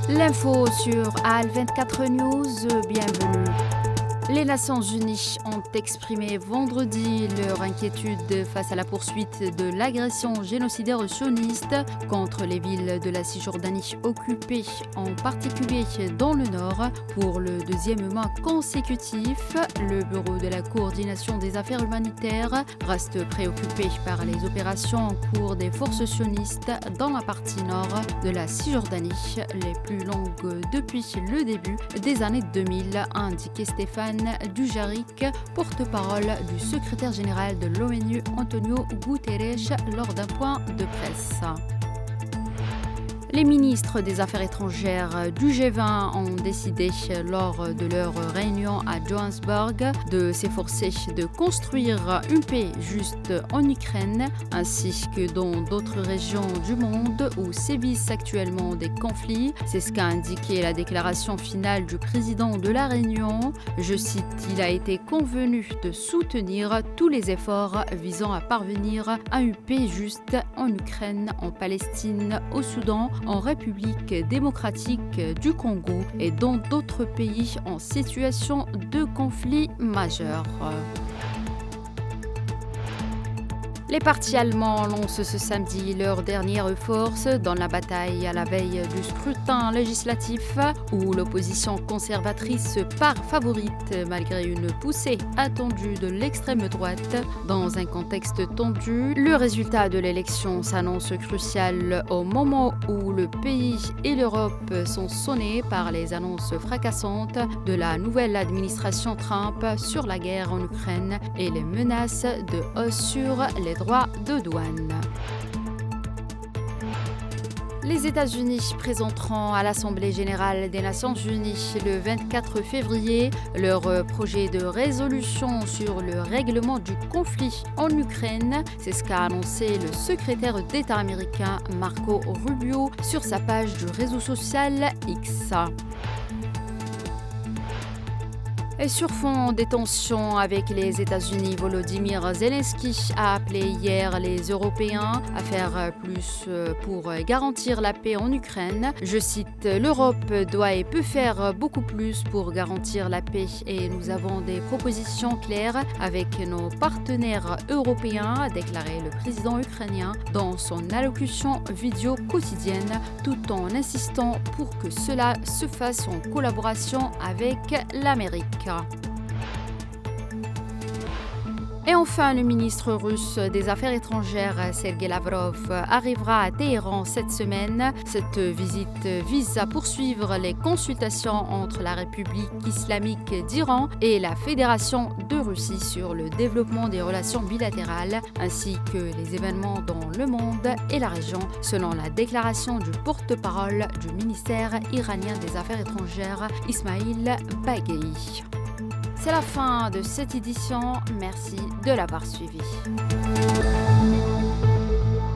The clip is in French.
L'info sur AL24 News, bienvenue. Les Nations Unies ont exprimé vendredi leur inquiétude face à la poursuite de l'agression génocidaire sioniste contre les villes de la Cisjordanie occupées, en particulier dans le nord. Pour le deuxième mois consécutif, le Bureau de la coordination des affaires humanitaires reste préoccupé par les opérations en cours des forces sionistes dans la partie nord de la Cisjordanie, les plus longues depuis le début des années 2000, a indiqué Stéphane Dujarric, porte-parole du secrétaire général de l'ONU Antonio Guterres lors d'un point de presse. Les ministres des Affaires étrangères du G20 ont décidé lors de leur réunion à Johannesburg de s'efforcer de construire une paix juste en Ukraine ainsi que dans d'autres régions du monde où sévissent actuellement des conflits. C'est ce qu'a indiqué la déclaration finale du président de la Réunion. Je cite, « Il a été convenu de soutenir tous les efforts visant à parvenir à une paix juste en Ukraine, en Palestine, au Soudan, en République démocratique du Congo et dans d'autres pays en situation de conflit majeur. » Les partis allemands lancent ce samedi leur dernière force dans la bataille à la veille du scrutin législatif où l'opposition conservatrice part favorite malgré une poussée attendue de l'extrême droite. Dans un contexte tendu, le résultat de l'élection s'annonce crucial au moment où le pays et l'Europe sont sonnés par les annonces fracassantes de la nouvelle administration Trump sur la guerre en Ukraine et les menaces de hausse sur les droits de douane. Les États-Unis présenteront à l'Assemblée générale des Nations unies le 24 février leur projet de résolution sur le règlement du conflit en Ukraine. C'est ce qu'a annoncé le secrétaire d'État américain Marco Rubio sur sa page du réseau social X. Et sur fond des tensions avec les États-Unis, Volodymyr Zelensky a appelé hier les Européens à faire plus pour garantir la paix en Ukraine. Je cite, « L'Europe doit et peut faire beaucoup plus pour garantir la paix et nous avons des propositions claires avec nos partenaires européens », a déclaré le président ukrainien dans son allocution vidéo quotidienne, tout en insistant pour que cela se fasse en collaboration avec l'Amérique. Et enfin, le ministre russe des Affaires étrangères, Sergei Lavrov, arrivera à Téhéran cette semaine. Cette visite vise à poursuivre les consultations entre la République islamique d'Iran et la Fédération de Russie sur le développement des relations bilatérales, ainsi que les événements dans le monde et la région, selon la déclaration du porte-parole du ministère iranien des Affaires étrangères, Ismail Baghei. C'est la fin de cette édition. Merci de l'avoir suivi.